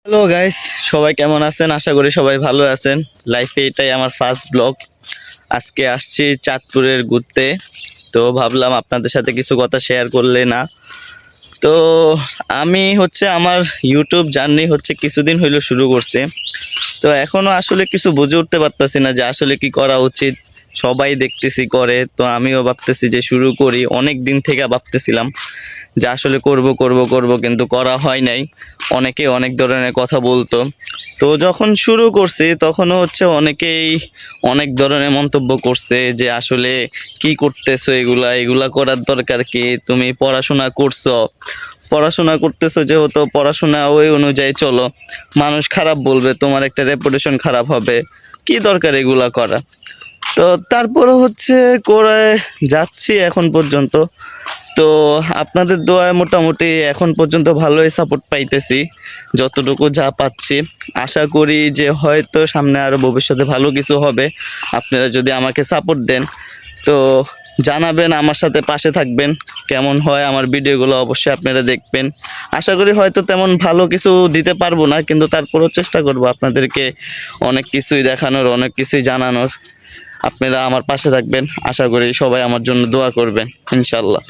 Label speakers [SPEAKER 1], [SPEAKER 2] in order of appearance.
[SPEAKER 1] Hello guys, সবাই কেমন আছেন? আশা করি সবাই ভালো আছেন। লাইফে এটাই আমার ফার্স্ট ব্লগ। আজকে আসছি চাঁদপুরের ঘুরতে, তো ভাবলাম আপনাদের সাথে কিছু কথা শেয়ার করলে না। তো আমি আমার ইউটিউব জার্নি কিছুদিন হইলো শুরু করছে। তো এখনো আসলে কিছু বুঝে উঠতে পারতেছি না যে আসলে কি করা উচিত। সবাই দেখতেছি করে, তো আমিও ভাবতেছি যে শুরু করি। অনেক দিন থেকে ভাবতেছিলাম যে আসলে করব করব করব, কিন্তু করা হয় নাই। অনেকে অনেক ধরনের কথা বলতো, তো যখন শুরু করছি তখনও অনেকেই অনেক ধরনের মন্তব্য করছে যে আসলে কি করতেছো, এগুলা এগুলা করার দরকার কি, তুমি পড়াশোনা করতেছো যেহেতু পড়াশোনা ওই অনুযায়ী চলো, মানুষ খারাপ বলবে, তোমার একটা রেপুটেশন খারাপ হবে, কি দরকার এগুলা করা। তো তারপরে করে যাচ্ছি এখন পর্যন্ত। তো আপনাদের দোয়ায় মোটামুটি এখন পর্যন্ত ভালোই সাপোর্ট পাইতেছি, যতটুকু যা পাচ্ছি। আশা করি যে হয়তো সামনে আরও ভবিষ্যতে ভালো কিছু হবে। আপনারা যদি আমাকে সাপোর্ট দেন তো জানাবেন, আমার সাথে পাশে থাকবেন। কেমন হয় আমার ভিডিওগুলো অবশ্যই আপনারা দেখবেন। আশা করি হয়তো তেমন ভালো কিছু দিতে পারবো না, কিন্তু তারপরও চেষ্টা করব আপনাদেরকে অনেক কিছুই দেখানোর, অনেক কিছুই জানানোর। আপনারা আমার পাশে থাকবেন, আশা করি সবাই আমার জন্য দোয়া করবেন ইনশাল্লাহ।